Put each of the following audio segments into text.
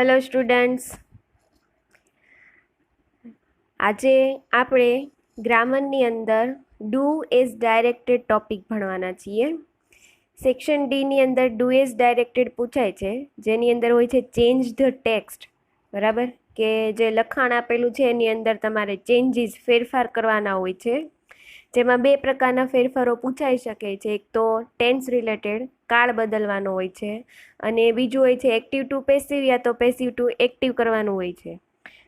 Hello students, આજે આપણે ગ્રામરની અંદર ડુ એઝ ડાયરેક્ટેડ ટોપિક ભણવાના છીએ. સેક્શન ડીની અંદર ડુ એઝ ડાયરેક્ટેડ પૂછાય છે, જેની અંદર હોય છે ચેન્જ ધ ટેક્સ્ટ. બરાબર, કે જે લખાણ આપેલું છે એની અંદર તમારે ચેન્જીસ ફેરફાર કરવાના હોય છે, જેમાં બે પ્રકારના ફેરફારો પૂછાઈ શકે છે. એક તો ટેન્સ રિલેટેડ, કાળ બદલવાનો હોય છે, અને બીજું હોય છે એક્ટિવ ટુ પેસિવ યા તો પેસિવ ટુ એક્ટિવ કરવાનું હોય છે.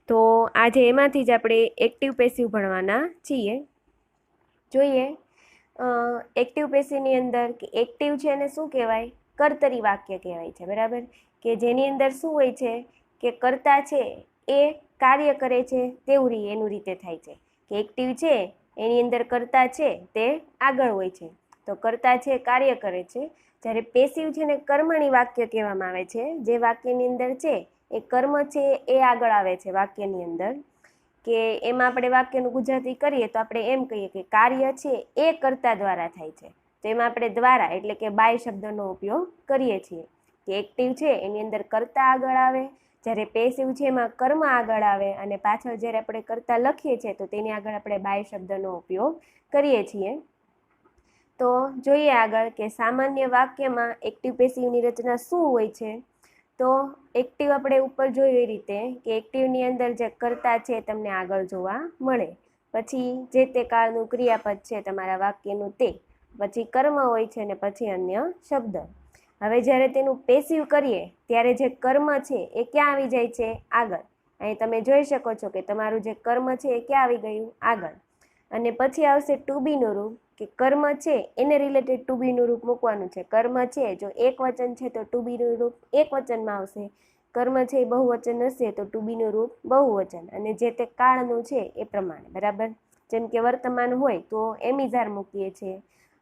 તો આજે એમાંથી જ આપણે એક્ટિવ પેસિવ ભણવાના છીએ. જોઈએ એક્ટિવ પેસિવની અંદર કે એક્ટિવ છે એને શું કહેવાય? કર્તરી વાક્ય કહેવાય છે. બરાબર, કે જેની અંદર શું હોય છે કે કર્તા છે એ કાર્ય કરે છે તેવું એનું રીતે થાય છે. કે એક્ટિવ છે એની અંદર કર્તા છે તે આગળ હોય છે, તો કર્તા છે કાર્ય કરે છે. જ્યારે પેસિવ છે ને કર્મણી વાક્ય કહેવામાં આવે છે. જે વાક્યની અંદર છે એ કર્મ છે એ આગળ આવે છે વાક્યની અંદર. કે એમાં આપણે વાક્યનું ગુજરાતી કરીએ તો આપણે એમ કહીએ કે કાર્ય છે એ કર્તા દ્વારા થાય છે. તો એમાં આપણે દ્વારા એટલે કે બાય શબ્દનો ઉપયોગ કરીએ છીએ. કે એક્ટિવ છે એની અંદર કર્તા આગળ આવે, જ્યારે પેસિવ છે એમાં કર્મ આગળ આવે, અને પાછળ જ્યારે આપણે કર્તા લખીએ છીએ તો તેની આગળ આપણે બાય શબ્દનો ઉપયોગ કરીએ છીએ. તો જોઈએ આગળ કે સામાન્ય વાક્યમાં એક્ટિવ પેસિવની રચના શું હોય છે. તો એક્ટિવ આપણે ઉપર જોયું એ રીતે કે એક્ટિવની અંદર જે કર્તા છે તમને આગળ જોવા મળે, પછી જે તે કાળનું ક્રિયાપદ છે તમારા વાક્યનું તે, પછી કર્મ હોય છે ને પછી અન્ય શબ્દ. હવે જ્યારે તેનું પેસિવ કરીએ ત્યારે જે કર્મ છે એ ક્યાં આવી જાય છે? આગળ. અહીં તમે જોઈ શકો છો કે તમારું જે કર્મ છે એ ક્યાં આવી ગયું? આગળ. અને પછી આવશે ટુ બીનું રૂપ, કે કર્મ છે એને રિલેટેડ ટુ બીનું રૂપ મૂકવાનું છે. કર્મ છે જો એક વચન છે તો ટુ બીનું રૂપ એક વચનમાં આવશે. કર્મ છે એ બહુવચન હશે તો ટુ બીનું રૂપ બહુવચન, અને જે તે કાળનું છે એ પ્રમાણે. બરાબર, જેમ કે વર્તમાન હોય તો એમિઝાર મૂકીએ છીએ,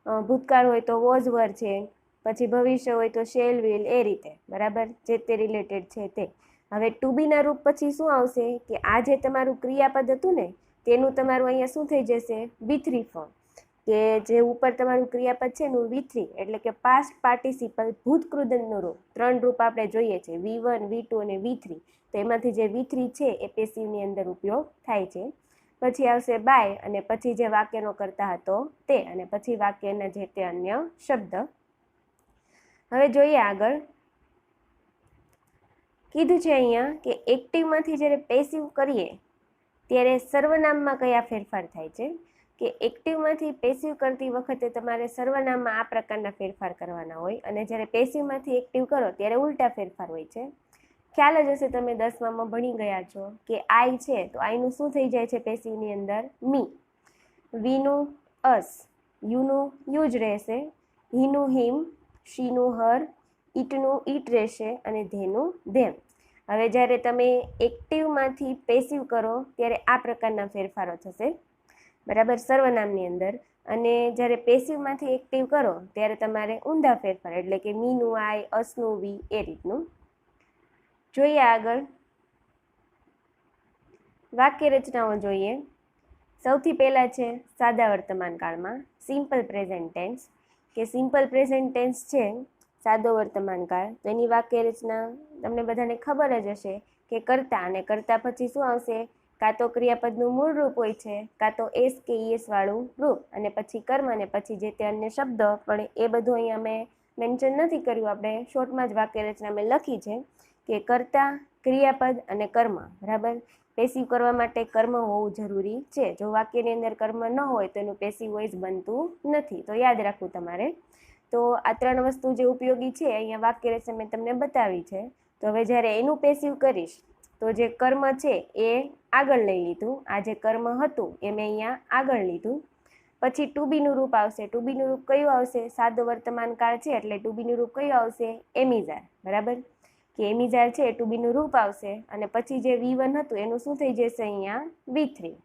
ભૂતકાળ હોય તો વોઝ વર છે, પછી ભવિષ્ય હોય તો શેલ વિલ, એ રીતે. બરાબર, જે તે રિલેટેડ છે તે. હવે ટુ બીના રૂપ પછી શું આવશે કે આ જે તમારું ક્રિયાપદ હતું ને તેનું તમારું અહીંયા શું થઈ જશે? V3 form. કે જે ઉપર તમારું ક્રિયાપદ છે એનું V3 એટલે કે પાસ્ટ પાર્ટિસિપલ ભૂતકૃદંતનું રૂપ. 3 રૂપ આપણે જોઈએ છે, V1, V2 અને V3. તો એમાંથી જે V3 છે એ પેસિવની અંદર ઉપયોગ થાય છે. પછી આવશે બાય, અને પછી જે વાક્યનો કર્તા હતો તે, અને પછી વાક્યના જે તે અન્ય શબ્દ. હવે જોઈએ આગળ. કીધું છે અહીંયા કે એક્ટિવમાંથી જ્યારે પેસિવ કરીએ ત્યારે સર્વનામમાં કયા ફેરફાર થાય છે. કે એક્ટિવમાંથી પેસિવ કરતી વખતે તમારે સર્વનામમાં આ પ્રકારના ફેરફાર કરવાના હોય, અને જ્યારે પેસિવમાંથી એક્ટિવ કરો ત્યારે ઉલટા ફેરફાર હોય છે. ખ્યાલ જ હશે, તમે 10મામાં ભણી ગયા છો કે આઈ છે તો આઈનું શું થઈ જાય છે પેસિવની અંદર? મી. વીનું અસ, યુનું યુ જ રહેશે, હીનું હિમ, શીનું હર, ઈટનું ઈટ રહેશે, અને ધેનું ધેમ. હવે જ્યારે તમે એક્ટિવમાંથી પેસિવ કરો ત્યારે આ પ્રકારના ફેરફારો થશે. બરાબર, સર્વનામની અંદર. અને જ્યારે પેસિવમાંથી એક્ટિવ કરો ત્યારે તમારે ઊંધા ફેરફાર, એટલે કે મીનું આઈ, અસનું વી, એ રીતનું. જોઈએ આગળ. વાક્ય રચનાઓ જોઈએ. સૌથી પહેલાં છે સાદા વર્તમાન કાળમાં સિમ્પલ પ્રેઝન્ટ ટેન્સ. કે સિમ્પલ પ્રેઝન્ટ ટેન્સ છે સાદો વર્તમાન કાળ, તો એની વાક્ય રચના તમને બધાને ખબર જ હશે કે કર્તા, અને કર્તા પછી શું આવશે? કાં તો ક્રિયાપદનું મૂળ રૂપ હોય છે, કાં તો એસ કે ઈએસ વાળું રૂપ, અને પછી કર્મ, અને પછી જે તે અન્ય શબ્દ. પણ એ બધું અહીંયા મેં મેન્શન નથી કર્યું, આપણે શોર્ટમાં જ વાક્ય રચના મેં લખી છે કે કર્તા, ક્રિયાપદ અને કર્મ. બરાબર, પેસિવ કરવા માટે કર્મ હોવું જરૂરી છે. જો વાક્યની અંદર કર્મ ન હોય તો એનું પેસિવ વોઇસ બનતું નથી, તો યાદ રાખવું તમારે. તો આ 3 વસ્તુ જે ઉપયોગી છે અહીંયા વાક્ય રચના મેં તમને બતાવી છે. તો હવે જ્યારે એનું પેસિવ કરીશ તો જે કર્મ છે એ આગળ લઈ લીધું, આ જે કર્મ હતું એ મેં અહીંયા આગળ લીધું. પછી ટુ બીનું રૂપ આવશે. ટુ બીનું રૂપ કયું આવશે? સાદો વર્તમાન કાળ છે એટલે ટુ બીનું રૂપ કયું આવશે? એમિઝાર. બરાબર, કે એમિઝાર છે ટુ બીનું રૂપ આવશે, અને પછી જે V1 હતું એનું શું થઈ જશે અહીંયા? V3.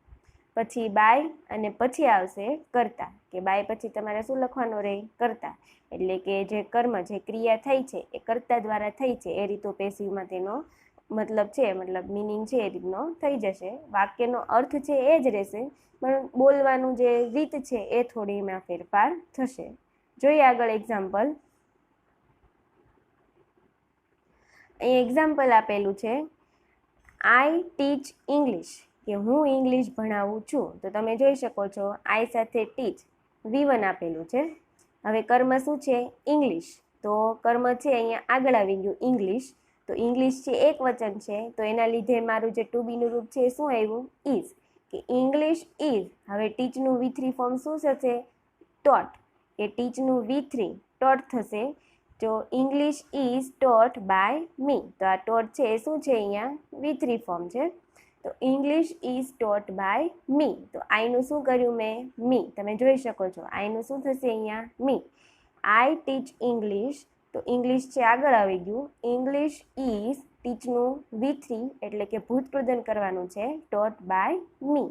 પછી બાય, અને પછી આવશે કર્તા. કે બાય પછી તમારે શું લખવાનું રહે? કર્તા. એટલે કે જે કર્મ, જે ક્રિયા થઈ છે એ કર્તા દ્વારા થઈ છે, એ રીતો પેસિવમાં તેનો મતલબ છે, મતલબ મિનિંગ છે એ રીતનો થઈ જશે. વાક્યનો અર્થ છે એ જ રહેશે, પણ બોલવાનું જે રીત છે એ થોડી એમાં ફેરફાર થશે. જોઈએ આગળ એક્ઝામ્પલ. અહીં એક્ઝામ્પલ આપેલું છે, આઈ ટીચ ઇંગ્લિશ, કે હું ઇંગ્લિશ ભણાવું છું. તો તમે જોઈ શકો છો આઈ સાથે ટીચ V1 આપેલું છે. હવે કર્મ શું છે? ઇંગ્લિશ. તો કર્મ છે અહીંયા આગળ આવી ગયું ઇંગ્લિશ. તો ઇંગ્લિશ છે એક વચન છે, તો એના લીધે મારું જે ટુ બીનું રૂપ છે શું આવ્યું? ઇઝ. કે ઇંગ્લિશ ઇઝ. હવે ટીચનું V3 ફોર્મ શું થશે? ટોટ. કે ટીચનું V3 ટોટ થશે. તો English is taught by me. તો આ ટોટ છે એ શું છે? અહીંયા V3 ફોર્મ છે. તો English is taught by me. તો આઈનું શું કર્યું મેં? મી. તમે જોઈ શકો છો આઈનું શું થશે અહીંયા? મી. આઈ ટીચ ઇંગ્લિશ. તો ઇંગ્લિશ છે આગળ આવી ગયું. ઇંગ્લિશ ઇઝ ટીચનું V3 એટલે કે ભૂતપ્રદન કરવાનું છે ટોટ બાય મી.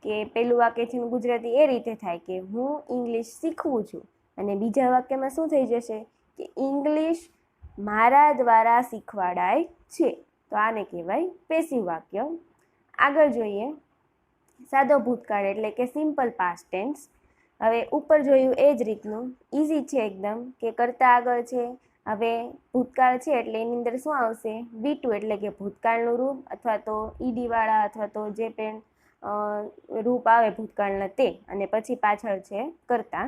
કે પેલું વાક્ય છે ગુજરાતી એ રીતે થાય કે હું ઇંગ્લિશ શીખવું છું, અને બીજા વાક્યમાં શું થઈ જશે? કે ઇંગ્લિશ મારા દ્વારા શીખવાડાય છે. તો આને કહેવાય પેસિવ વાક્ય. આગળ જોઈએ સાદો ભૂતકાળ એટલે કે સિમ્પલ પાસ્ટ ટેન્સ. હવે ઉપર જોયું એ જ રીતનું ઇઝી છે એકદમ, કે કરતા આગળ છે. હવે ભૂતકાળ છે એટલે એની અંદર શું આવશે? V2 એટલે કે ભૂતકાળનું રૂપ, અથવા તો ઈડીવાળા અથવા તો જે પણ રૂપ આવે ભૂતકાળના તે, અને પછી પાછળ છે કરતા.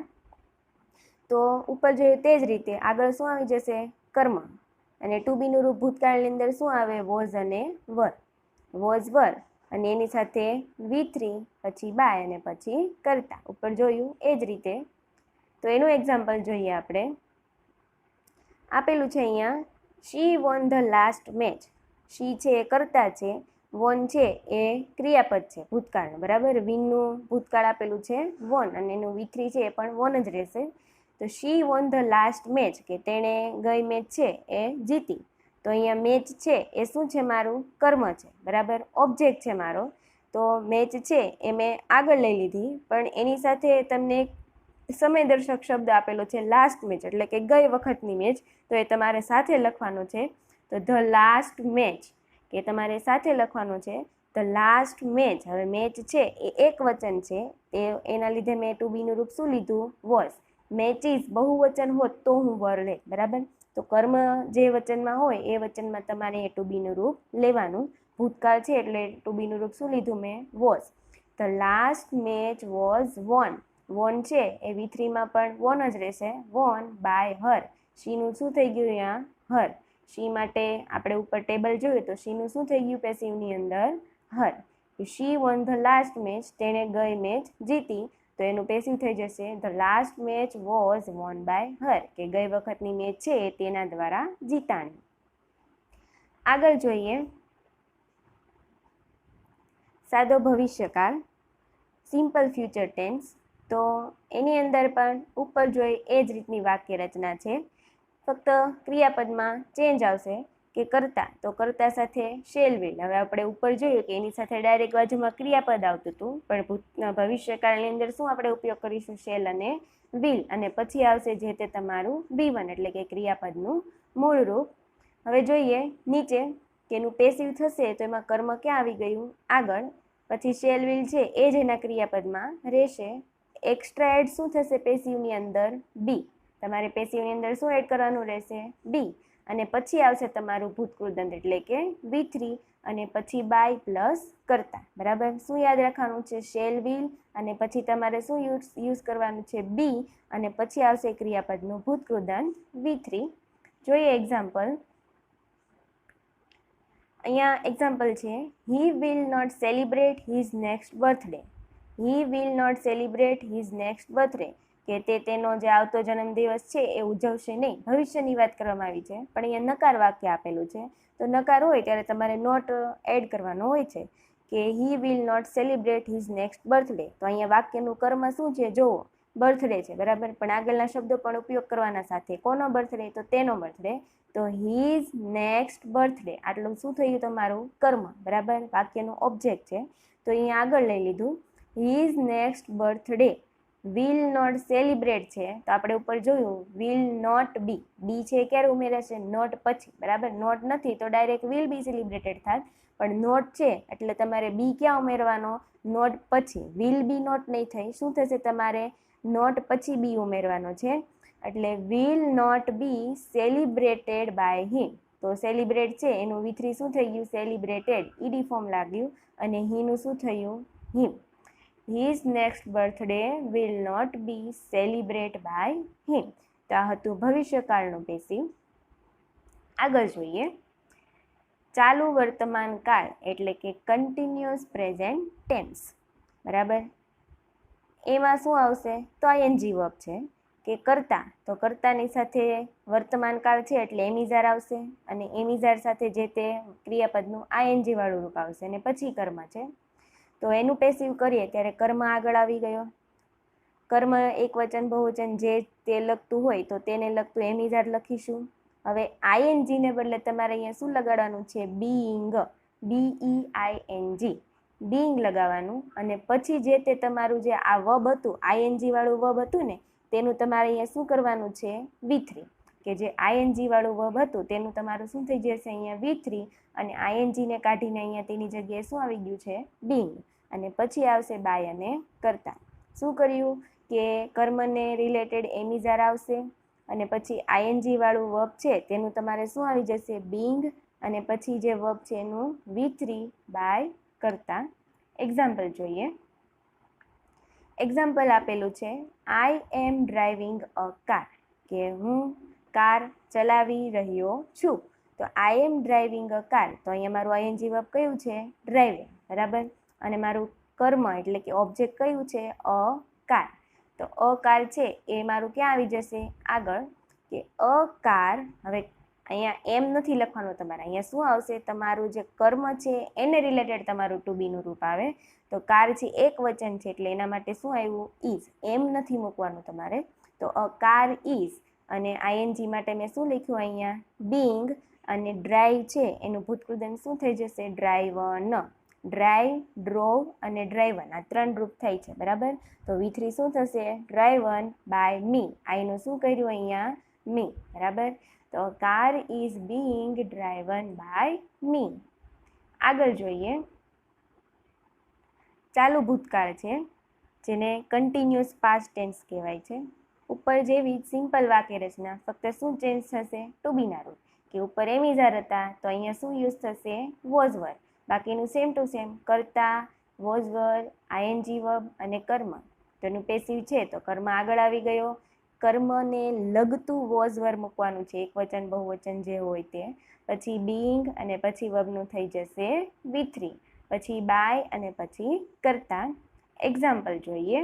તો ઉપર જોયું તે જ રીતે આગળ શું આવી જશે? કર્મ. અને ટુ બીનું રૂપ ભૂતકાળની અંદર શું આવે? વોઝ અને વર. વોઝ વર અને એની સાથે V3 પછી બાય અને પછી કરતા. ઉપર જોયું એ જ રીતે. તો એનું એક્ઝામ્પલ જોઈએ આપણે. આપેલું છે અહીંયા, શી વોન ધ લાસ્ટ મેચ. શી છે એ કરતા છે, વોન છે એ ક્રિયાપદ છે ભૂતકાળનું, બરાબર. વિનનું ભૂતકાળ આપેલું છે વોન, અને એનું V3 છે એ પણ વોન જ રહેશે. તો શી વોન ધ લાસ્ટ મેચ, કે તેણે ગઈ મેચ છે એ જીતી. તો અહીંયા મેચ છે એ શું છે? મારું કર્મ છે, બરાબર. ઓબ્જેક્ટ છે મારો. તો મેચ છે એ મેં આગળ લઈ લીધી, પણ એની સાથે તમને એક સમયદર્શક શબ્દ આપેલો છે લાસ્ટ મેચ, એટલે કે ગઈ વખતની મેચ. તો એ તમારે સાથે લખવાનો છે. તો ધ લાસ્ટ મેચ, કે તમારે સાથે લખવાનું છે ધ લાસ્ટ મેચ. હવે મેચ છે એ એક વચન છે, તે એના લીધે મેં ટુ બીનું રૂપ શું લીધું? વોઝ. મેચીસ બહુવચન હોત તો હું વર લે, બરાબર. તો કર્મ જે વચનમાં હોય એ વચનમાં તમારે એ ટુ બીનું રૂપ લેવાનું. ભૂતકાળ છે એટલે ટુ બીનું રૂપ શું લીધું મેં? Was. The last match was won. Won છે એ V3માં પણ વોન જ રહેશે, વોન બાય હર. શીનું શું થઈ ગયું અહીંયા? હર. શી માટે આપણે ઉપર ટેબલ જોયું તો શીનું શું થઈ ગયું પેસિવની અંદર? Her. She won the last match, તેણે ગઈ મેચ જીતી. તો એનું પેસિવ થઈ જશે the last match was won by her, કે ગઈ વખતની મેચ છે એ તેના દ્વારા જીતાણી. આગળ જોઈએ સાદો ભવિષ્યકાળ, સિમ્પલ ફ્યુચર ટેન્સ. તો એની અંદર પણ ઉપર જોઈ એ જ રીતની વાક્ય રચના છે, ફક્ત ક્રિયાપદમાં ચેન્જ આવશે. કે કરતા, તો કરતા સાથે શેલ વિલ. હવે આપણે ઉપર જોયું કે એની સાથે ડાયરેક્ટ બાજુમાં ક્રિયાપદ આવતું હતું, પણ ભવિષ્યકાળની અંદર શું આપણે ઉપયોગ કરીશું? શેલ અને વિલ, અને પછી આવશે જે તે તમારું V1 એટલે કે ક્રિયાપદનું મૂળ રૂપ. હવે જોઈએ નીચે કે એનું પેસિવ થશે તો એમાં કર્મ ક્યાં આવી ગયું? આગળ. પછી શેલ વિલ છે એ જ એના ક્રિયાપદમાં રહેશે. એક્સ્ટ્રા એડ શું થશે પેસિવની અંદર? બી. તમારે પેસિવની અંદર શું એડ કરવાનું રહેશે? બી. અને પછી આવશે તમારું ભૂતકૃદંત એટલે કે V3, અને પછી બાય પ્લસ કરતા, બરાબર. શું યાદ રાખવાનું છે? શેલ વિલ, અને પછી તમારે શું યુઝ કરવાનું છે? બી, અને પછી આવશે ક્રિયાપદનું ભૂતકૃદંત V3. જોઈએ એક્ઝામ્પલ. અહીંયા એક્ઝામ્પલ છે, he will not celebrate his next birthday. He will not celebrate his next birthday, કે તે તેનો જે આવતો જન્મદિવસ છે એ ઉજવશે નહીં. ભવિષ્યની વાત કરવામાં આવી છે, પણ અહીંયા નકાર વાક્ય આપેલું છે. તો નકાર હોય ત્યારે તમારે નોટ એડ કરવાનો હોય છે, કે he will not celebrate his next birthday. તો અહીંયા વાક્યનું કર્મ શું છે? જુઓ, બર્થડે છે, બરાબર. પણ આગળના શબ્દો પણ ઉપયોગ કરવાના સાથે. કોનો બર્થડે? તો તેનો બર્થડે. તો હિઝ નેક્સ્ટ બર્થડે, આટલું શું થયું? તમારું કર્મ, બરાબર. વાક્યનું ઓબ્જેક્ટ છે, તો અહીંયા આગળ લઈ લીધું. His next birthday. Will not celebrate છે, તો આપણે ઉપર જોયું વિલ નોટ બી. બી છે ક્યારે ઉમેરે છે? નોટ પછી, બરાબર. નોટ નથી તો ડાયરેક્ટ વિલ બી સેલિબ્રેટેડ થાય, પણ નોટ છે એટલે તમારે બી ક્યાં ઉમેરવાનો? નોટ પછી. વિલ બી નોટ નહીં થઈ, શું થશે? તમારે નોટ પછી બી ઉમેરવાનો છે. એટલે will not be celebrated by him. તો સેલિબ્રેટ છે એનું V3 શું થઈ ગયું? સેલિબ્રેટેડ, ઈડી ફોર્મ લાગ્યું. અને હીનું શું થયું? Him. His next birthday will not be celebrate by him. તો આ હતું ભવિષ્યકાળનું પેસિવ. આગળ જોઈએ ચાલુ વર્તમાન કાળ એટલે કે કન્ટિન્યુઅસ પ્રેઝન્ટ ટેન્સ. બરાબર, એમાં શું આવશે? તો આઈએનજી વર્બ છે કે કરતા, તો કર્તાની સાથે વર્તમાન કાળ છે એટલે એમિઝાર આવશે, અને એમિઝાર સાથે જે તે ક્રિયાપદનું આઈએનજી વાળું રૂપ આવશે, અને પછી કર્મ છે. તો એનું પેસિવ કરીએ ત્યારે કર્મ આગળ આવી ગયો. કર્મ એક વચન બહુવચન જે તે લગતું હોય તો તેને લગતું એમિઝાર લખીશું. હવે આઈએનજીને બદલે તમારે અહીંયા શું લગાડવાનું છે? બીઈંગ, BEING, બીઈંગ લગાવવાનું. અને પછી જે તે તમારું જે આ વર્બ હતું, આઈએનજી વાળું વર્બ હતું ને, તેનું તમારે અહીંયા શું કરવાનું છે? V3, કે જે આઈએનજી વાળું વર્બ હતું તેનું તમારું શું થઈ જશે? અહીંયા V3, અને આઈએનજીને કાઢીને અહીંયા તેની જગ્યાએ શું આવી ગયું છે? બીઈંગ. અને પછી આવશે બાય અને કરતા. શું કર્યું કે કર્મને રિલેટેડ એમિઝાર આવશે, અને પછી આઈએનજી વાળું વર્બ છે તેનું તમારે શું આવી જશે? બીઈંગ. અને પછી જે વર્બ છે એનું V3 બાય કરતા. એક્ઝામ્પલ જોઈએ. એક્ઝામ્પલ આપેલું છે આઈ એમ ડ્રાઇવિંગ અ કાર, કે હું કાર ચલાવી રહ્યો છું. તો આઈ એમ ડ્રાઇવિંગ અ કાર, તો અહીંયા મારું આઈએનજી વર્બ કયું છે? ડ્રાઇવિંગ. બરાબર, અને મારું કર્મ એટલે કે ઓબ્જેક્ટ કયું છે? A car. તો અ કાર છે એ મારું ક્યાં આવી જશે? આગળ, કે અ કાર. હવે અહીંયા એમ નથી લખવાનું તમારે, અહીંયા શું આવશે? તમારું જે કર્મ છે એને રિલેટેડ તમારું ટુ બીનું રૂપ આવે. તો કાર છે એક વચન છે એટલે એના માટે શું આવ્યું? ઇઝ. એમ નથી મૂકવાનું તમારે. તો અ કાર ઇઝ, અને આઈએનજી માટે મેં શું લખ્યું અહીંયા? બીઈંગ. અને ડ્રાઈવ છે એનું ભૂતકૃદન શું થઈ જશે? ડ્રાઈવન. ડ્રાઈવ, ડ્રોવ અને ડ્રાઈવન, આ 3 રૂપ થાય છે. બરાબર, તો V3 શું થશે? ડ્રાઈવન બાય મી. આઈનું શું કર્યું અહીંયા? મી. બરાબર, તો car is being driven by me. આગળ જોઈએ ચાલુ ભૂતકાળ છે જેને કન્ટિન્યુઅસ પાસ્ટ ટેન્સ કહેવાય છે. ઉપર જેવી સિમ્પલ વાક્ય રચના, ફક્ત શું ચેન્જ થશે? ટુ બીના રૂપ, કે ઉપર એમિઝાર હતા તો અહીંયા શું યુઝ થશે? વોઝ વર. બાકીનું સેમ ટુ સેમ, કરતા, વોઝ વર, આઈએનજી વર્બ અને કર્મ. તો એનું પેસિવ છે તો કર્મ આગળ આવી ગયો. કર્મને લગતું વોઝ વર મૂકવાનું છે, એક વચન બહુવચન જે હોય તે. પછી બીઈંગ, અને પછી વર્બનું થઈ જશે V3, પછી બાય, અને પછી કરતા. એક્ઝામ્પલ જોઈએ.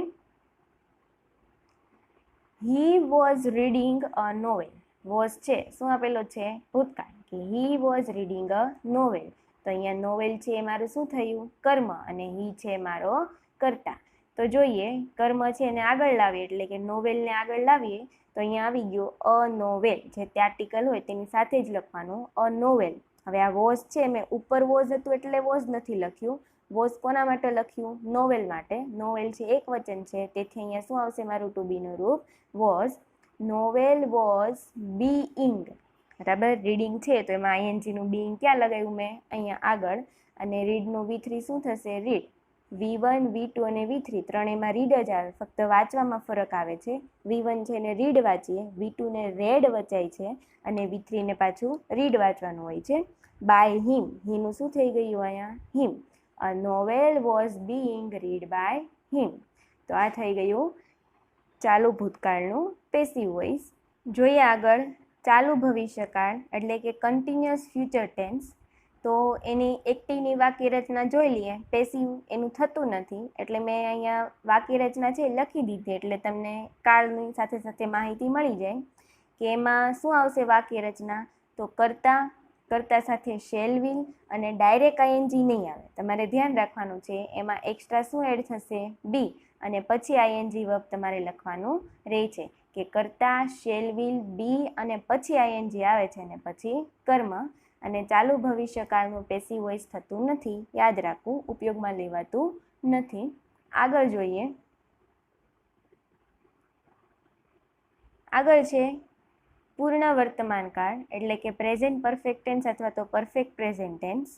He was reading a novel. Was છે શું આપેલો છે? ભૂતકાળ, કે he was reading a novel. તો અહીંયા નોવેલ છે એ મારું શું થયું? કર્મ, અને હી છે મારો કરતા. તો જોઈએ કર્મ છે એને આગળ લાવીએ એટલે કે નોવેલને આગળ લાવીએ તો અહીંયા આવી ગયું અ નોવેલ, જે તે આર્ટિકલ હોય તેની સાથે જ લખવાનું અ નોવેલ. હવે આ વોઝ છે મેં ઉપર વોઝ હતું એટલે વોઝ નથી લખ્યું. વોઝ કોના માટે લખ્યું? નોવેલ માટે. નોવેલ છે એક વચન છે તેથી અહીંયા શું આવશે મારું ટુ બીનું રૂપ? વોઝ. Novel was being. બરાબર, રીડિંગ છે તો એમાં આઈએનજીનું બીઈંગ ક્યાં લગાવ્યું મેં? અહીંયા આગળ. અને રીડનું V3 શું થશે? રીડ. V1, V2 અને V3 ત્રણેયમાં રીડ જ આવે, ફક્ત વાંચવામાં ફરક આવે છે. V1 છે એને રીડ વાંચીએ, V2 ને રેડ વચાય છે, અને V3 ને પાછું રીડ વાંચવાનું હોય છે. બાય હિમ, હીનું શું થઈ ગયું અહીંયા? Him. A novel was being read by him. તો આ થઈ ગયું ચાલુ ભૂતકાળનું પેસિવ વોઇસ. જોઈએ આગળ ચાલુ ભવિષ્યકાળ એટલે કે કન્ટિન્યુઅસ ફ્યુચર ટેન્સ. તો એની એક્ટિવની વાક્ય રચના જોઈ લઈએ. પેસિવ એનું થતું નથી એટલે મેં અહીંયા વાક્ય રચના છે લખી દીધી, એટલે તમને કાળની સાથે સાથે માહિતી મળી જાય કે એમાં શું આવશે વાક્ય રચના. તો કરતા સાથે શેલ વિલ અને ડાયરેક્ટ આઈએનજી નહીં આવે. તમારે ધ્યાન રાખવાનું છે એમાં એક્સ્ટ્રા શું એડ થશે? બી, અને પછી આઈએનજી વર્બ તમારે લખવાનું રહે છે કે કરતા, શેલ વિલ, બી અને પછી આઈએનજી આવે છે, અને પછી કર્મ. અને ચાલુ ભવિષ્યકાળનું પેસિવ વોઇસ થતું નથી, યાદ રાખવું, ઉપયોગમાં લેવાતું નથી. આગળ જોઈએ. આગળ છે પૂર્ણ વર્તમાન કાળ એટલે કે પ્રેઝન્ટ પરફેક્ટ ટેન્સ અથવા તો પરફેક્ટ પ્રેઝન્ટ ટેન્સ,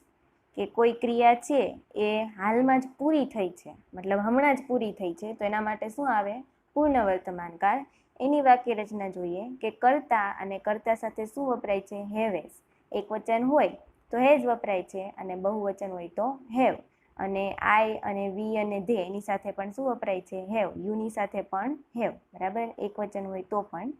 કે કોઈ ક્રિયા છે એ હાલમાં જ પૂરી થઈ છે, મતલબ હમણાં જ પૂરી થઈ છે, તો એના માટે શું આવે? પૂર્ણ વર્તમાન કાળ. એની વાક્ય રચના જોઈએ કે કરતા અને કરતા સાથે શું વપરાય છે? હેવેસ. એકવચન હોય તો હેઝ વપરાય છે અને બહુવચન હોય તો હેવ. અને આઈ અને વી અને ધે એની સાથે પણ શું વપરાય છે? હેવ. યુની સાથે પણ હેવ. બરાબર, એકવચન હોય તો પણ.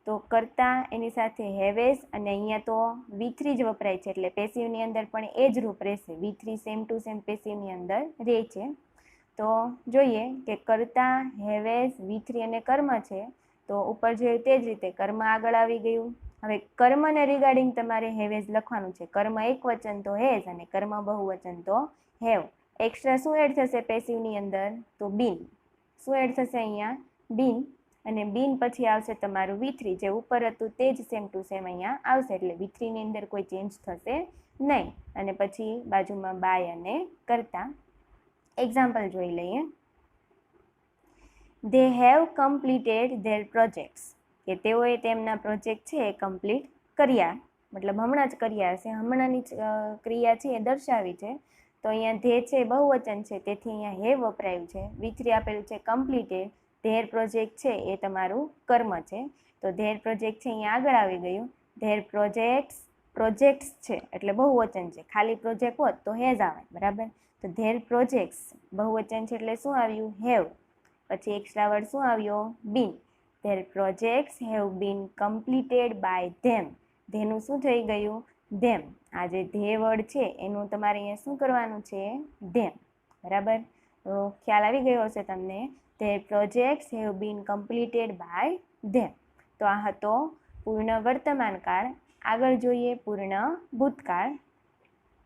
તો કરતા એની સાથે હેવેઝ અને અહીંયા તો V3 જ વપરાય છે એટલે પેસિવની અંદર પણ એ જ રૂપ રહેશે. V3 સેમ ટુ સેમ પેસિવની અંદર રહે છે. તો જોઈએ કે કરતા, હેવેઝ, V3 અને કર્મ છે. તો ઉપર જોયું તે જ રીતે કર્મ આગળ આવી ગયું. હવે કર્મને રિગાર્ડિંગ તમારે હેવેઝ લખવાનું છે. કર્મ એક વચન તો હેઝ અને કર્મ બહુવચન તો હેવ. એક્સ્ટ્રા શું એડ થશે પેસિવની અંદર? તો બીન. શું એડ થશે અહીંયા? બીન. અને બીન પછી આવશે તમારું V3, જે ઉપર હતું તે જ સેમ ટુ સેમ અહીંયા આવશે, એટલે V3 ની અંદર કોઈ ચેન્જ થશે નહીં. અને પછી બાજુમાં બાય અને કરતા. એક્ઝામ્પલ જોઈ લઈએ. They have completed their projects. કે તેઓએ તેમના પ્રોજેક્ટ છે એ કમ્પ્લીટ કર્યા, મતલબ હમણાં જ કર્યા હશે, હમણાંની ક્રિયા છે એ દર્શાવી છે. તો અહીંયા ધે છે બહુવચન છે, તેથી અહીંયા હેવ વપરાયું છે. V3 આપેલું છે કમ્પ્લીટેડ. ધેર પ્રોજેક્ટ છે એ તમારું કર્મ છે, તો ધેર પ્રોજેક્ટ છે અહીંયા આગળ આવી ગયું. ધેર પ્રોજેક્ટ્સ છે એટલે બહુવચન છે. ખાલી પ્રોજેક્ટ હોત તો હેઝ આવે, બરાબર. તો ધેર પ્રોજેક્ટ્સ બહુવચન છે એટલે શું આવ્યું? હેવ. પછી એક્સ્ટ્રા વર્ડ શું આવ્યો? Been. Their projects have been completed by them. ધેનું શું થઈ ગયું? ધેમ. આ જે ધે વર્ડ છે એનું તમારે અહીંયા શું કરવાનું છે? ધેમ. બરાબર, તો ખ્યાલ આવી ગયો હશે તમને. Their projects have been completed by them. તો આ હતો પૂર્ણ વર્તમાન કાળ. આગળ જોઈએ પૂર્ણ ભૂતકાળ.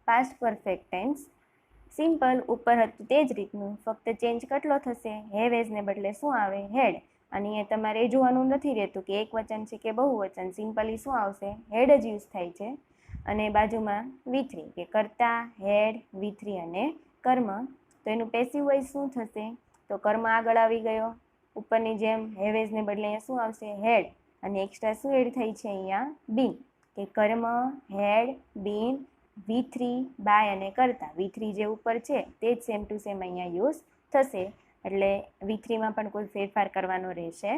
Past perfect tense. સિમ્પલ ઉપર હતું તે જ રીતનું, ફક્ત ચેન્જ કેટલો થશે? હેવેઝને બદલે શું આવે? હેડ. અને એ તમારે એ જોવાનું નથી રહેતું કે એક વચન છે કે બહુવચન. સિમ્પલી શું આવશે? હેડ જ યુઝ થાય છે. અને બાજુમાં V3 કે કરતા, હેડ, V3 અને કર્મ. તો એનું પેસિવ વોઇસ શું થશે? તો કર્મ આગળ આવી ગયો. ઉપરની જેમ હેવેઝને બદલે અહીંયા શું આવશે? હેડ. અને એક્સ્ટ્રા શું એડ થઈ છે અહીંયા? બીન. કે કર્મ, હેડ, બીન, V3 બાય અને કરતા. V3 જે ઉપર છે તે જ સેમ ટુ સેમ અહીંયા યુઝ થશે, એટલે V3માં પણ કોઈ ફેરફાર કરવાનો રહેશે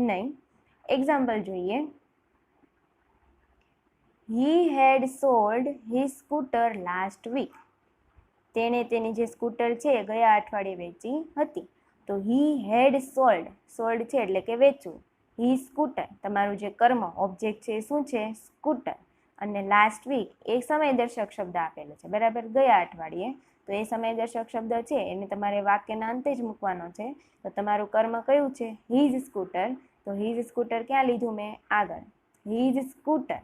નહીં. એક્ઝામ્પલ જોઈએ. He had sold his scooter last week. તેણે તેની જે સ્કૂટર છે ગયા અઠવાડિયે વેચી હતી. તો he had sold. સોલ્ડ છે એટલે કે વેચવું. his scooter તમારું જે કર્મ ઓબ્જેક્ટ છે શું છે? સ્કૂટર. અને લાસ્ટ વીક એ સમયદર્શક શબ્દ આપેલો છે, બરાબર, ગયા અઠવાડિયે. તો એ સમયદર્શક શબ્દ છે એને તમારે વાક્યના અંતે જ મૂકવાનો છે. તો તમારું કર્મ કયું છે? His scooter. તો હિઝ સ્કૂટર ક્યાં લીધું મેં? આગળ. હિઝ સ્કૂટર,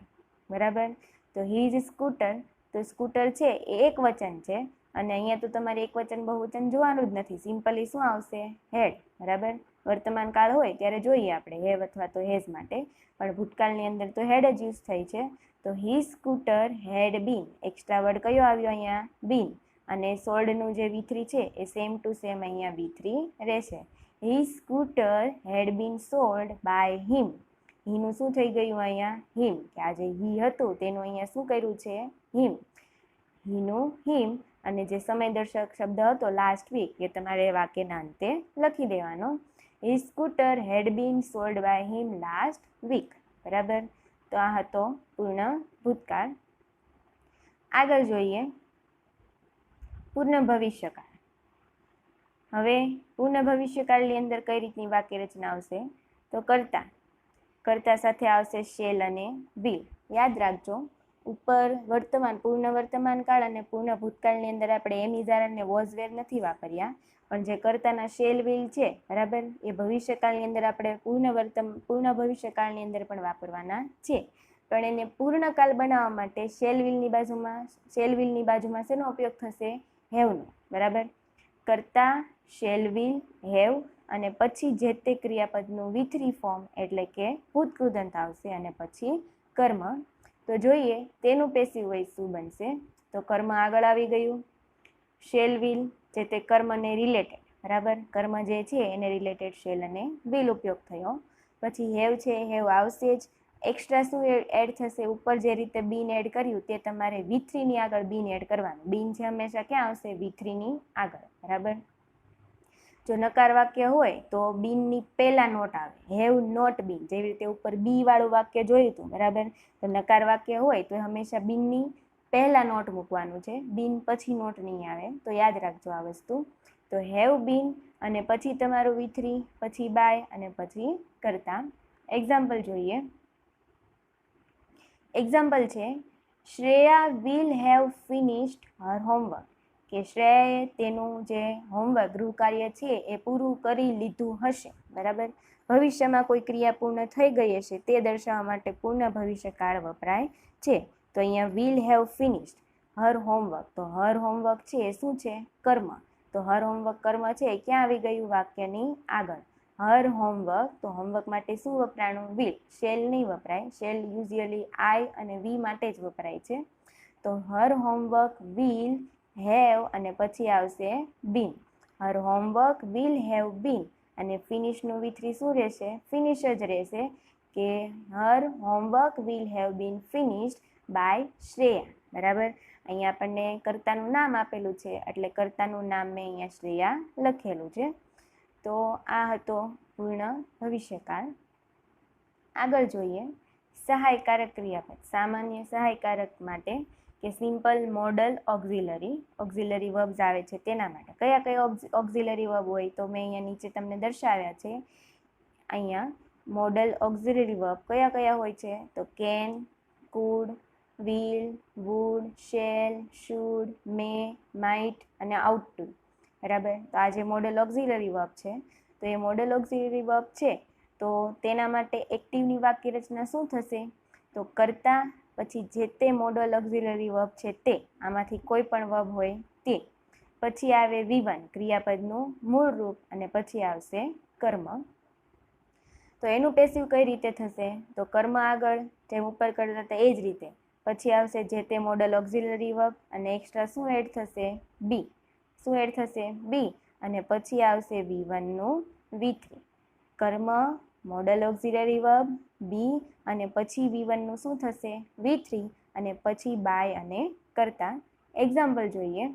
બરાબર. તો હિઝ સ્કૂટર, તો સ્કૂટર છે એ એક વચન છે અને અહીંયા તો તમારે એક વચન બહુવચન જોવાનું જ નથી. સિમ્પલી શું આવશે? હેડ, બરાબર. વર્તમાન કાળ હોય ત્યારે જોઈએ આપણે હેવ અથવા તો હેઝ માટે, પણ ભૂતકાળની અંદર તો હેડ જ યુઝ થઈ છે. તો his scooter had been. Extra word કયો આવ્યો અહીંયા? બીન. અને સોલ્ડનું જે V3 છે એ સેમ ટુ સેમ અહીંયા V3 રહેશે. his scooter had been sold by him. હીનું શું થઈ ગયું અહીંયા? હિમ. કે આ જે હી હતું તેનું અહીંયા શું કર્યું છે? હિમ. હીનું હિમ. અને જે સમયદર્શક શબ્દ હતો લાસ્ટ વીક એ તમારે વાક્યના અંતે લખી દેવાનો. his scooter had been sold by him last week. બરાબર. તો આ હતો પૂર્ણ ભૂતકાળ. આગળ જોઈએ પૂર્ણ ભવિષ્યકાળ. હવે પૂર્ણ ભવિષ્યકાળની અંદર કઈ રીતની વાક્ય રચના આવશે? તો કરતા સાથે આવશે શેલ અને વિલ. યાદ રાખજો, ઉપર વર્તમાન, પૂર્ણ વર્તમાન કાળ અને પૂર્ણ ભૂતકાળની અંદર આપણે એમ ઇઝ આર અને વોઝ વેર નથી વાપર્યા, પણ જે કરતાના શેલ વિલ છે, બરાબર, એ ભવિષ્યકાળની અંદર આપણે પૂર્ણ ભવિષ્યકાળની અંદર પણ વાપરવાના છે. પણ એને પૂર્ણકાળ બનાવવા માટે શેલ વિલની બાજુમાં શેનો ઉપયોગ થશે? હેવનો, બરાબર. કરતા, શેલ વિલ, હેવ અને પછી જે તે ક્રિયાપદનું V3 ફોર્મ એટલે કે ભૂતકૃદંત આવશે અને પછી કર્મ. તો જોઈએ તેનું પેસિવ વોઇસ શું બનશે. તો કર્મ આગળ આવી ગયું. શેલ વિલ જે તે કર્મને રિલેટેડ, બરાબર, કર્મ જે છે એને રિલેટેડ શેલ અને વિલ ઉપયોગ થયો. પછી હેવ છે, હેવ આવશે જ. એક્સ્ટ્રા શું એડ થશે? ઉપર જે રીતે બીન એડ કર્યું તે તમારે V3 ની આગળ બીન એડ કરવાનું. બીન છે હંમેશા ક્યાં આવશે? V3 ની આગળ, બરાબર. જો નકાર વાક્ય હોય તો બીનની પહેલા નોટ આવે, હેવ નોટ બીન, જેવી રીતે ઉપર બી વાળું વાક્ય જોયું હતું, બરાબર. તો નકાર વાક્ય હોય તો હંમેશા બીનની પહેલા નોટ મૂકવાનું છે, બીન પછી નોટ નહીં આવે, તો યાદ રાખજો આ વસ્તુ. તો હેવ બીન અને પછી તમારું V3, પછી બાય અને પછી કરતા. એક્ઝામ્પલ જોઈએ. એક્ઝામ્પલ છે Shreya will have finished her homework, કે શ્રેયાએ તેનું જે હોમવર્ક ગૃહ કાર્ય છે એ પૂરું કરી લીધું હશે, બરાબર. ભવિષ્યમાં કોઈ ક્રિયા પૂર્ણ થઈ ગઈ હશે તે દર્શાવવા માટે પૂર્ણ ભવિષ્યકાળ વપરાય છે. તો અહીંયા will have finished her homework, તો હર હોમવર્ક છે એ શું છે? કર્મ. તો હર હોમવર્ક કર્મ છે એ ક્યાં આવી ગયું? વાક્યની આગળ. હર હોમવર્ક, તો હોમવર્ક માટે શું વપરાણું? વિલ. શેલ નહીં વપરાય, શેલ યુઝ્યુઅલી આઈ અને વી માટે જ વપરાય છે. તો હર હોમવર્ક વિલ હેવ અને પછી આવશે been. Her homework will have been અને ફિનિશનું V3 શું રહેશે? ફિનિશ જ રહેશે, કે her homework will have been finished by Shreya, બરાબર. અહીંયા આપણને કર્તાનું નામ આપેલું છે એટલે કર્તાનું નામ મેં અહીંયા શ્રેયા લખેલું છે. તો આ હતો પૂર્ણ ભવિષ્યકાળ. આગળ જોઈએ સહાયકારક ક્રિયાપદ. સામાન્ય સહાયકારક માટે કે સિમ્પલ મોડલ ઓક્ઝિલરી વર્બ્સ આવે છે તેના માટે કયા કયા ઓક્ઝિલરી વર્બ હોય? તો મેં અહીંયા નીચે તમને દર્શાવ્યા છે. અહીંયા મોડલ ઓક્ઝિલરી વર્બ કયા કયા હોય છે? તો can, could, will, would, shall, should, may, might અને આઉટ ટુ, બરાબર. તો આ જે મોડલ ઓક્ઝિલરી વર્બ છે, તો એ મોડલ ઓક્ઝિલરી વર્બ છે તો તેના માટે એક્ટિવની વાક્ય રચના શું થશે? તો કર્તા પછી જે તે મોડલ ઓક્ઝિલરી વર્બ છે તે, આમાંથી કોઈ પણ વર્બ હોય તે, પછી આવે V1 ક્રિયાપદનું મૂળ રૂપ અને પછી આવશે કર્મ. તો એનું પેસિવ કઈ રીતે થશે? તો કર્મ આગળ જેમ ઉપર કરતા હતા એ જ રીતે, પછી આવશે જે તે મોડલ ઓક્ઝિલરી વર્બ અને એક્સ્ટ્રા શું એડ થશે? બી. શું એડ થશે? બી અને પછી આવશે V1 નું V3. કર્મ, મોડલ ઓક્ઝિલરી વર્બ, બી અને પછી V1 નું શું થશે? V3 અને પછી બાય અને કરતા. એક્ઝામ્પલ જોઈએ.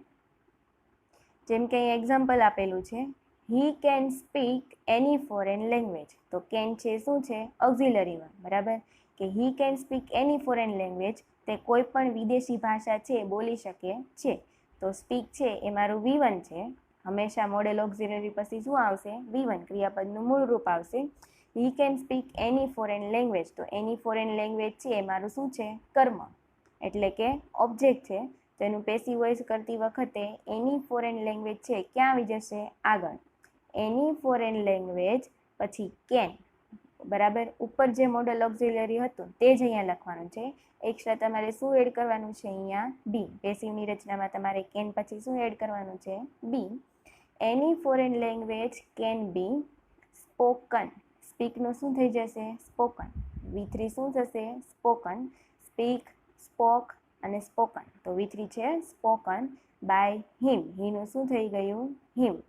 જેમ કે અહીં એક્ઝામ્પલ આપેલું છે he can speak any foreign language. તો કેન છે શું છે? ઓક્ઝિલરી વર્બ, બરાબર. કે he can speak any foreign language, તે કોઈ પણ વિદેશી ભાષા છે બોલી શકે છે. તો સ્પીક છે એ મારું V1 છે. હંમેશા મોડેલ ઓક્ઝિલરી પછી શું આવશે? V1 ક્રિયાપદનું મૂળ રૂપ આવશે. He can speak any foreign language, તો એની ફોરેન લેંગ્વેજ છે એ મારું શું છે? કર્મ, એટલે કે ઓબ્જેક્ટ છે. તો એનું પેસિવ વોઇસ કરતી વખતે એની ફોરેન લેંગ્વેજ છે ક્યાં આવી જશે? આગળ. એની ફોરેન લેંગ્વેજ પછી કેન, બરાબર. ઉપર જે મોડલ ઓક્ઝિલરી હતું તે જ અહીંયા લખવાનું છે. એક્સ્ટ્રા તમારે શું એડ કરવાનું છે? અહીંયા બી. પેસિવની રચનામાં તમારે કેન પછી શું એડ કરવાનું છે? Be. Any foreign language can be spoken. સ્પીકનું શું થઈ જશે? સ્પોકન. V3 શું થશે? સ્પોકન. સ્પીક, સ્પોક અને સ્પોકન. તો V3 છે સ્પોકન બાય હિમ. હીનું શું થઈ ગયું? હિમ.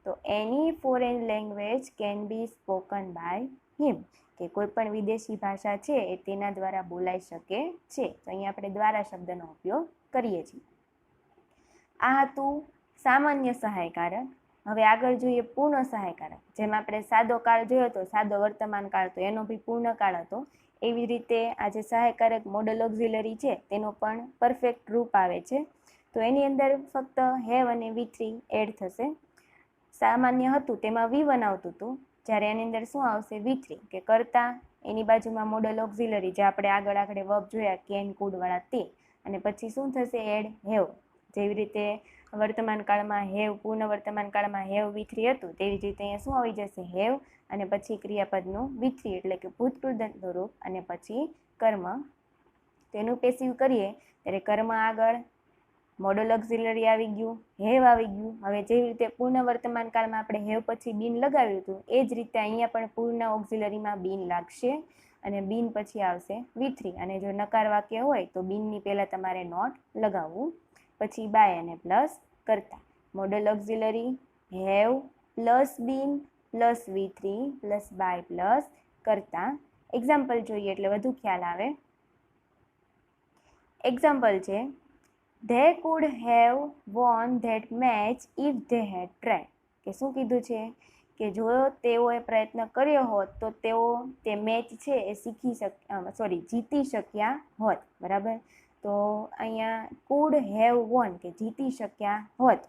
તો any foreign language can be spoken by him, કે કોઈ પણ વિદેશી ભાષા છે એ તેના દ્વારા બોલાઈ શકે છે. તો અહીંયા આપણે દ્વારા શબ્દનો ઉપયોગ કરીએ છીએ. આ હતું સામાન્ય સહાયકારક. હવે આગળ જોઈએ પૂર્ણ સહાયકારક. જેમ આપણે સાદો કાળ જોયો હતો, સાદો વર્તમાન કાળ, તો એનો બી પૂર્ણ કાળ હતો. એવી રીતે આ જે સહાયકારક મોડલ ઓક્ઝિલરી છે તેનો પણ પરફેક્ટ રૂપ આવે છે. તો એની અંદર ફક્ત હેવ અને V3 એડ થશે. સામાન્ય હતું તેમાં V1 આવતું હતું, જ્યારે એની અંદર શું આવશે? V3, કે કરતા એની બાજુમાં મોડલ ઓક્ઝિલરી જે આપણે આગળ વર્બ જોયા કેન, કુડ વાળા તે, અને પછી શું થશે? Add have. જેવી રીતે વર્તમાન કાળમાં હેવ, પૂર્ણ વર્તમાન કાળમાં હેવ V3 હતું, તેવી જ રીતે અહીંયા શું આવી જશે? હેવ અને પછી ક્રિયાપદનું V3 એટલે કે ભૂતકૃદંતનું રૂપ અને પછી કર્મ. તેનું પેસિવ કરીએ ત્યારે કર્મ આગળ મોડલ ઓક્ઝિલરી આવી ગયું, હેવ આવી ગયું. હવે જેવી રીતે પૂર્ણ વર્તમાન કાળમાં આપણે હેવ પછી બીન લગાવ્યું હતું એ જ રીતે અહીંયા પણ પૂર્ણ ઓક્ઝિલરીમાં બીન લાગશે અને બીન પછી આવશે V3. અને જો નકાર વાક્ય હોય તો બીનની પહેલાં તમારે નોટ લગાવવું. પછી બાય અને પ્લસ કરતા. Modal auxiliary have plus been plus V3 plus by plus કરતા. એક્ઝામ્પલ જોઈએ એટલે વધુ ખ્યાલ આવે. એક્ઝામ્પલ છે they could have won that match if they had tried. કે શું કીધું છે કે જો તેઓએ પ્રયત્ન કર્યો હોત તો તેઓ તે મેચ છે એ જીતી શક્યા હોત. બરાબર. તો અહીંયા કુડ હેવ વોન કે જીતી શક્યા હોત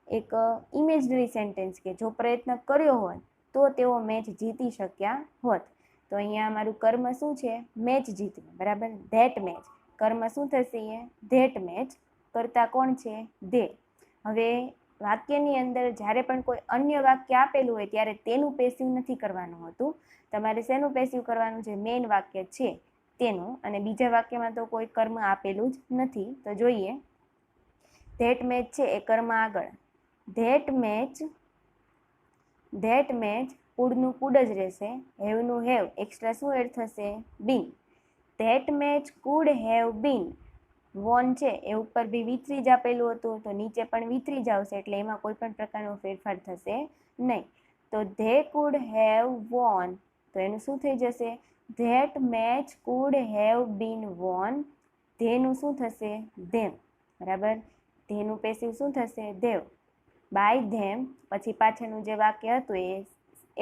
એક ઇમેજનરી સેન્ટેન્સ કે જો પ્રયત્ન કર્યો હોત તો તેઓ મેચ જીતી શક્યા હોત. તો અહીંયા મારું કર્મ શું છે? મેચ જીતવું. બરાબર. That match. કર્મ શું થશે? That match. કરતા કોણ છે? દે. હવે વાક્યની અંદર જ્યારે પણ કોઈ અન્ય વાક્ય આપેલું હોય ત્યારે તેનું પેસિવ નથી કરવાનું હોતું. તમારે શેનું પેસિવ કરવાનું છે? મેઇન વાક્ય છે તેનું. અને બીજા વાક્યમાં તો કોઈ કર્મ આપેલું જ નથી. તો જોઈએ, ધેટ મેચ છે એ કર્મ આગળ. ધેટ મેચ કુડનું કુડ જ રહેશે. હેવનું હેવ. એક્સ્ટ્રા શું એડ થશે? Been. That match could have been won છે એ ઉપર બી V3 જ આપેલું હતું તો નીચે પણ V3 જ આવશે, એટલે એમાં કોઈ પણ પ્રકારનો ફેરફાર થશે નહીં. તો ધે કુડ હેવ વોન, તો એનું શું થઈ જશે? That match could have been won. ધેનું શું થશે? ધેમ. બરાબર. ધેનું પેસિવ શું થશે? ધેવ. By them. પછી પાછળનું જે વાક્ય હતું એ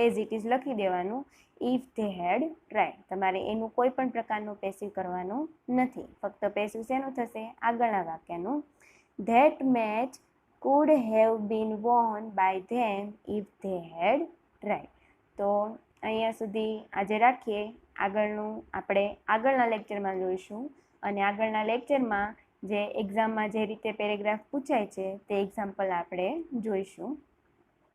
એઝ ઇટ ઇઝ લખી દેવાનું. If they had try. તમારે એનું કોઈ પણ પ્રકારનું પેસિવ કરવાનું નથી. ફક્ત પેસિવ શેનું થશે? આગળના વાક્યનું. That match could have been won by them if they had try. તો અહીંયા સુધી આજે રાખીએ. આગળનું આપણે આગળના લેક્ચરમાં જોઈશું. અને આગળના લેક્ચરમાં જે એક્ઝામમાં જે રીતે પેરેગ્રાફ પૂછાય છે તે એક્ઝામ્પલ આપણે જોઈશું.